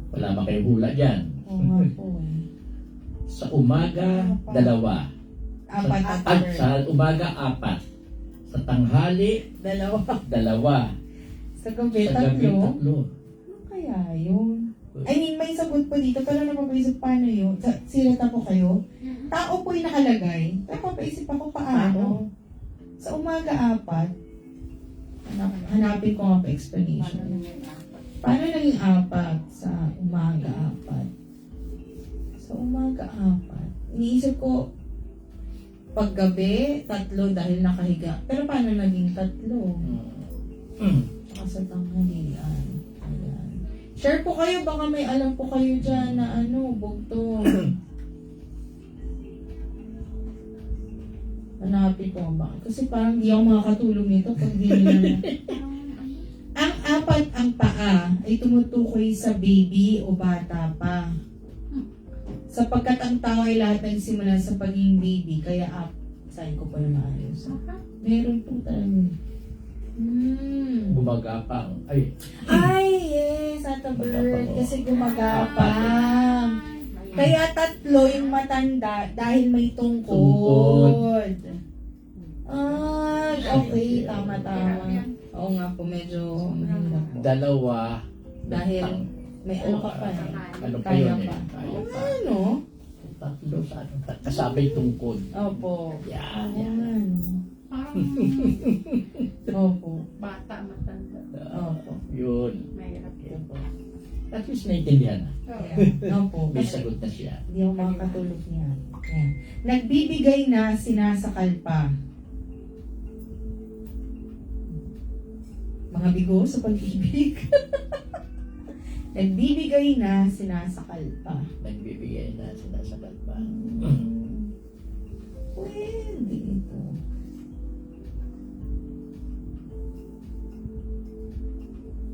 wala ba kayong hula dyan? Oo nga po eh. Sa umaga, 2. 4 At sa umaga, 4. Sa tanghali, 2. 2. Sa gabi Sa 3. gabi, 3. Ano kaya yun? I mean, may sagot po dito, pero napapaisip paano yun? Sirata po kayo? Tao po yung nakalagay. Napapaisip ako paano? Sa umaga 4, hanapin ko nga pa explanation. Paano naging 4 sa umaga 4? Sa umaga 4. Iniisip ko, paggabi, 3 dahil nakahiga. Pero paano naging 3? Tsaka sa tanghalian. Ayan. Share po kayo, baka may alam po kayo dyan na ano, bugtong. Hanapin ko ba? Kasi parang di ako makakatulog nito pag di nila. Ang apat ang paa ay tumutukoy sa baby o bata pa. Sapagkat ang tao ay lahat nagsimula sa pagiging baby, kaya sabi ko pa na maayos. Meron po talaga. Gumagapang. Ay, Ay, yes, at a bird. Kasi gumagapang. Kaya 3 yung matanda dahil may tungkod. Ah, okay. Tama. Oo nga po, medyo mahirap po. 2. Dahil may ano ka pa eh. Ano pa Kaya yun eh? pa. Kaya pa. Ano? 3 sa ano. Kasabay tungkod. Opo. Yan. Ayan. Parang Opo. bata, matanda. Opo. Yun. Mahirap yun. At least naintindihan na. Ayan. Opo. May Kasi sagot na siya. hindi ako makakatulog niyan. Ayan. Nagbibigay na, sinasakal pa. Mga bigo sa pag-ibig. Nagbibigay na, sinasakal pa. Nagbibigay na, sinasagal pa. Pwede ito.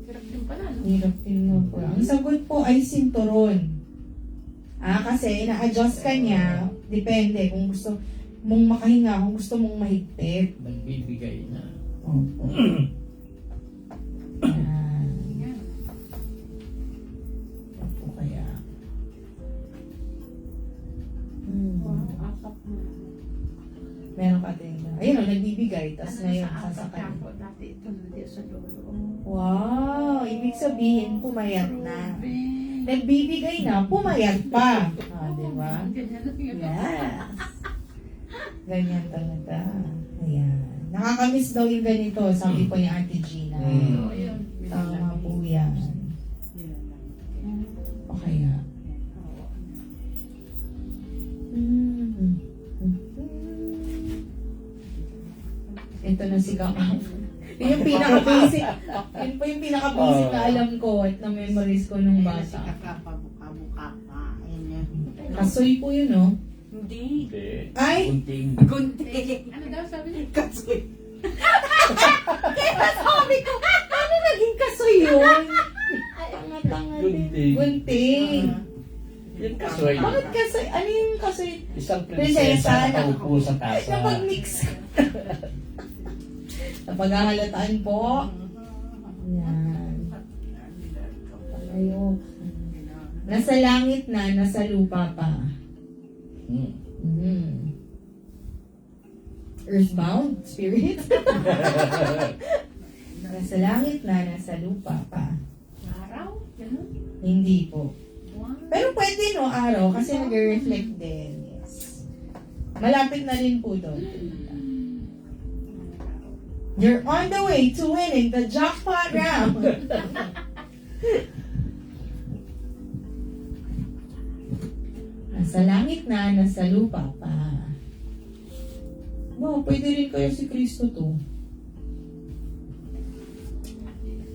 Hirap din pala, no? Hirap din mo po. Ang sagot po ay sinturon. Kasi na-adjust ka niya, depende kung gusto mong makahinga, kung gusto mong mahigpit. Nagbibigay na. Opo. Yan. Opo kaya. Wow, apat na. Meron ka din. Ayun o, nagbibigay. Tapos Ano ngayon, sa apat sasakal. yan po, dati ito hindi sa dulo. Wow! Ibig sabihin, pumayat na. Nagbibigay na, pumayat pa. Di ba? Ganyan lang yun. Yes. Ganyan talaga. Ayan. Nakakamiss daw yung ganito, sabi po ni Auntie Gina. Oo, yun. Tama po yan. O kaya. Ito na si Kakao. Yun yung pinaka-basic. Yun po yung pinaka-basic na alam ko at na-memories ko nung bata. Buka-buka pa. Ayun yan. Kasoy po yun, no? Hindi. Hindi. Ay! Kunting. Kunti. Ano daw sabi niya? Kasoy. Kaya sabi ko, ano naging kasoy yun? Ay, ang tanga din. Gunting. Gunting. Yun kasoy. Bakit kasoy? Ano yung kasoy? Isang Prinsesa prinsesa nakaupo sa tasa. Napag-mix. Napaghahalataan po. Yan. Ayok. Nasa langit na, nasa lupa pa. Earthbound spirit. Nasa langit na, nasa lupa pa. Araw? Ganun? Hindi po. Wow. Pero pwede no, araw, kasi nag-reflect din. Yes. Malapit na rin po doon. You're on the way to winning the jackpot round. Nasa langit na, nasa lupa pa. Wow, pwede rin kaya si Kristo to.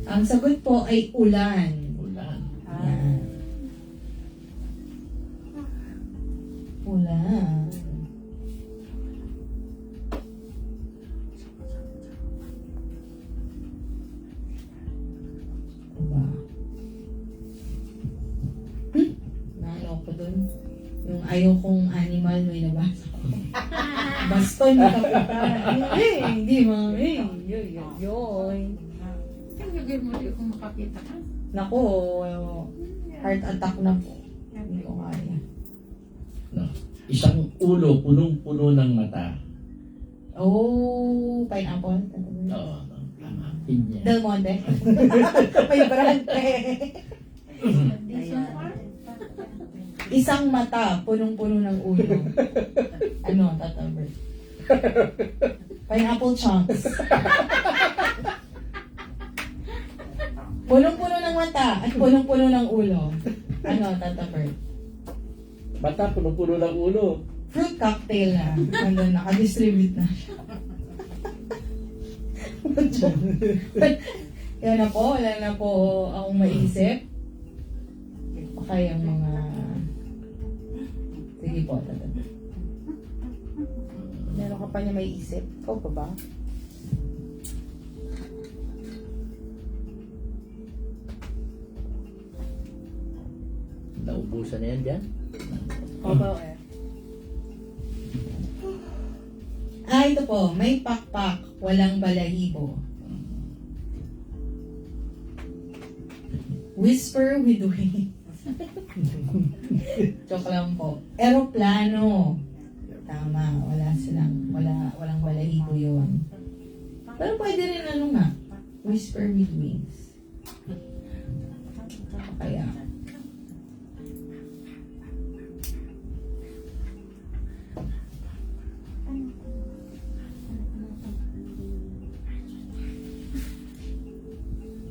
Ang sagot po ay ulan. Ulan. Yan. Ulan. Diba? Naano ko dun? Yung ayaw kong animal, may nabasa ko. Baston, kapitan. Hindi, mami. Yoy. Tingnan mo ulit kung makakita ka. Nako, heart attack na po. Hindi ko kaya. No. Isang ulo, punong-puno ng mata. Oh, pineapple. Oo. Tama. Pinya. Del Monte. May brante. This one part? Isang mata, punong-puno ng ulo. Ano, tataber? Pineapple chunks. Punong-puno ng mata at punong-puno ng ulo. Ano, tataber? Mata, punong-puno ng ulo. Fruit cocktail na. Nandun, nakadistribute na siya. Yan na po, wala na po akong maisip. Baka yung mga... Sige po, tataber. Meron ka pa niya may isip. Ikaw pa ba? Naubusan na yan dyan. Opo eh. Ito po, may pakpak, walang balahibo. Whisper with wings. Joke lang po. Aeroplano. Tama, walang balahibo yun. Pero pwede rin whisper with wings. Kaya,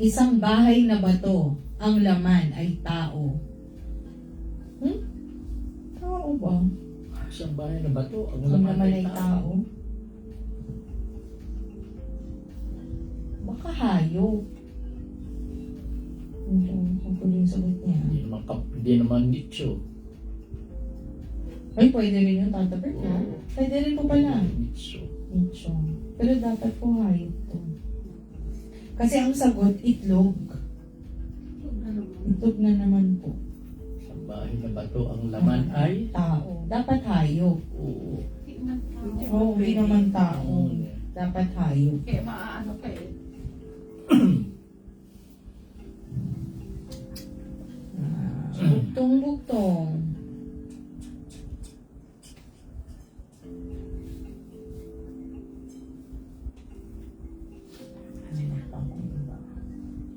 isang bahay na bato, ang laman ay tao. Tao ba? Isang bahay na bato. Ang Ang laman laman ay ay tao. Baka hayop. Ang pwede yung sagot niya. Hindi naman nicho. Ay, pwede rin yung tatapit na. Pwede rin po pala. Nicho. Nicho. Pero dapat po hayop to. Kasi ang sagot, itlog. Itlog na naman po. Isang bahay na bato. Ang laman ay Tao. Dapat hayop. oo. Oo, hindi naman tao. Dapat hayop. Kaya maaano ka eh. Bugtong-bugtong.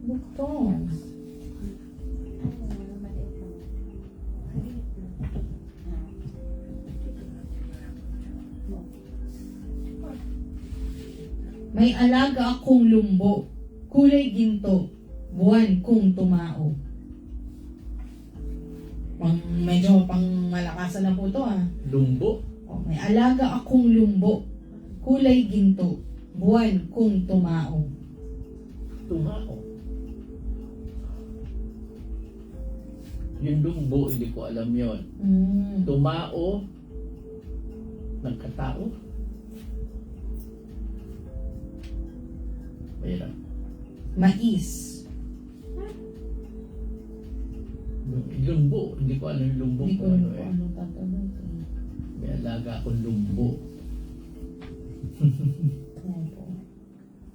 Bugtong. May alaga akong lumbo, kulay ginto, buwan kung tumao. Medyo pang malakasan na po to Lumbo. May alaga akong lumbo, kulay ginto, buwan kung tumao. Tumao. Yung lumbo, hindi ko alam yon. Tumao. Nagkatao. Mayroon. Mais. Lumbo. Hindi ko alam yung lumbo. Hindi ko kung rin ano po eh. ano tatanong. May alaga akong lumbo. Ayan po.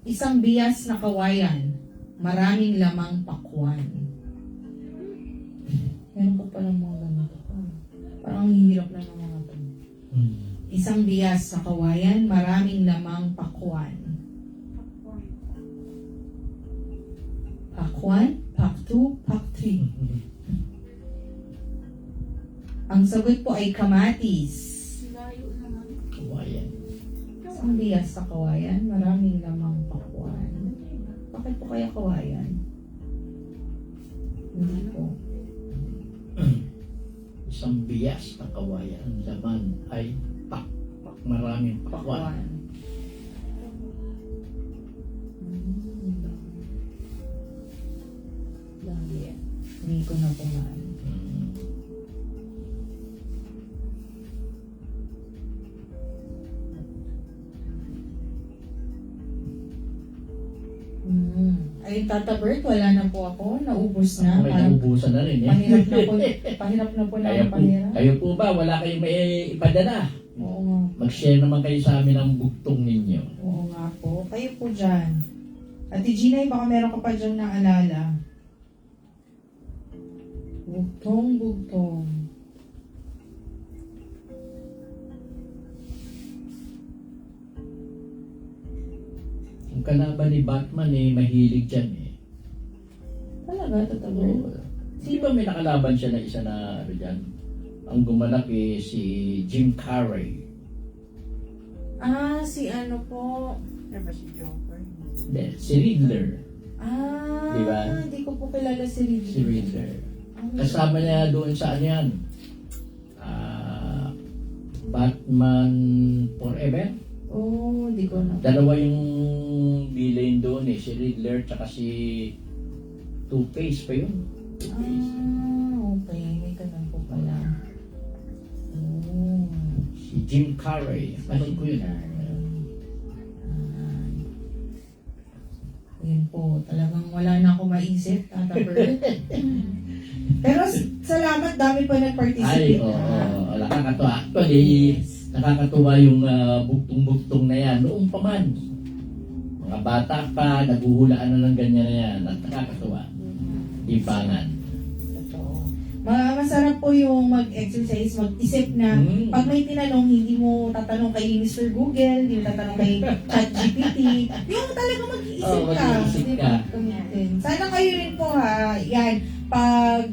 Isang bias na kawayan, maraming lamang pakwan. Meron po palang mga ganito. Parang hirap na ng mga to. Isang bias na kawayan, maraming lamang pakwan. Pakwan, pak 2, pak 3. Ang sagot po ay kamatis. Kawayan. Isang bias sa kawayan, maraming lamang pakwan. Bakit po kaya kawayan? Hindi po. Isang bias na kawayan. Ang laman ay maraming pakwan. Pakwan. Dami. Hindi ko na pumaan. Ay, Tata Bert, wala na po ako. Naubos na. May Parang naubusan na rin eh. pahirap na po na Kayo ang po, pahirap. kayo po ba? Wala kayong may ipadala? Oo nga. Mag-share naman kayo sa amin ng bugtong ninyo. Oo nga po. Kayo po dyan. Ate Gina, baka meron ka pa dyan naalala. Bugtong. Ang kalaban ni Batman eh, mahilig dyan eh. Talaga, Tata Bert? Oo. Di ba may nakalaban siya na isa na ano dyan? Ang gumanap eh, si Jim Carrey. Si ano po. Diba si Joker? Hindi, si Riddler. Di ba? Hindi ko po kilala si Riddler. Si Riddler. Kasama niya doon sa ano yan? Batman Forever. Hindi ko na. Dalawa yung villain doon eh. Si Riddler tsaka si Two-Face pa yun. Two-Face. Okay. May ganun po pala. Si Jim Carrey. Ano ko yun? Yun po, talagang wala na akong maisip, Tata Bert. Pero salamat, dami pa Ay, nag-participate. oo. Nakakatuwa. Actually, nakakatuwa yung buktong-buktong na yan. Noong pa man. Mga bata pa, naguhulaan na ng ganyan na yan. At nakakatuwa. Ibangan. Totoo. Masarap po yung mag-exercise, mag-isip na pag may tinanong, hindi mo tatanong kay Mr. Google, hindi mo tatanong kay ChatGPT. Yung talaga mag-iisip Oo, ka. mag-iisip Di ka. ba? Gamitin. Sana kayo rin po ha. Yan. Pag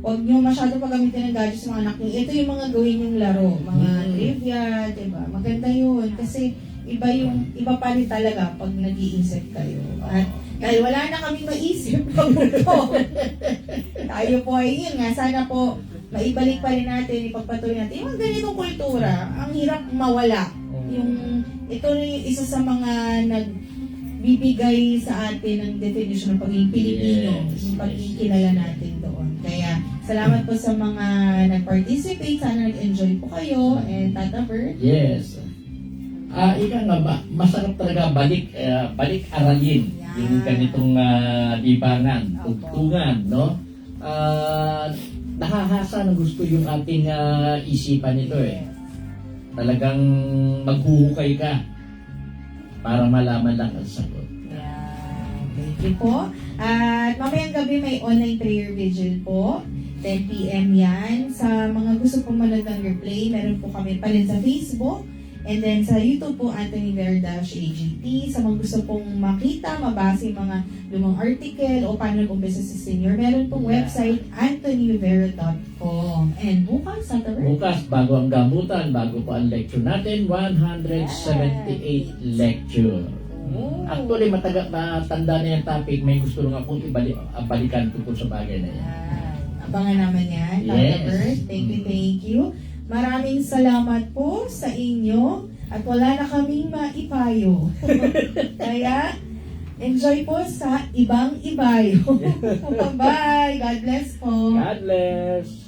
huwag nyo masyado paggamitin ng gadgets sa mga anak nyo. Ito yung mga gawin yung laro. Mga trivia, diba? Maganda yun. Kasi iba pa rin talaga pag nag-iisip kayo. At dahil wala na kami maisip po. Tayo po ay yun nga. Sana po maibalik pa rin natin, ipagpatuloy natin. Yung ganitong kultura, ang hirap mawala. Ito yung isa sa mga nagbibigay sa atin ng definition ng pagiging Pilipino. Yes, Yung pagiging kilala natin doon. Kaya salamat po sa mga nag-participate. Sana nag-enjoy po kayo. And Tata Bert. Yes. Ika nga ba, masarap talaga balik aralin yung ganitong libangan, tugtungan, no? Nakahasa ng gusto yung ating isipan nito eh. Talagang maghuhukay ka para malaman lang ang sagot. Thank you po. At mamayang gabi may online prayer vigil po. 10 p.m. yan. Sa mga gusto pong manood ng replay, meron po kami pa rin sa Facebook. And then sa YouTube po, Anthony Ver-AGT. Sa mga gusto pong makita, mabasa yung mga lumang article o paano nag-umpisa sa senior, meron pong website, anthonyvera.com. And bukas, Tata Bert? Bukas, bago ang gamutan, bago po ang lecture natin, 178 lecture. Actually, matanda na yung topic. May gusto lang akong balikan tungkol sa bagay na yan. Abangan naman yan, Tata Yes. Bert. Thank you. Maraming salamat po sa inyo at wala na kaming maipayo. Kaya, enjoy po sa ibang ibayo. Bye! God bless po! God bless!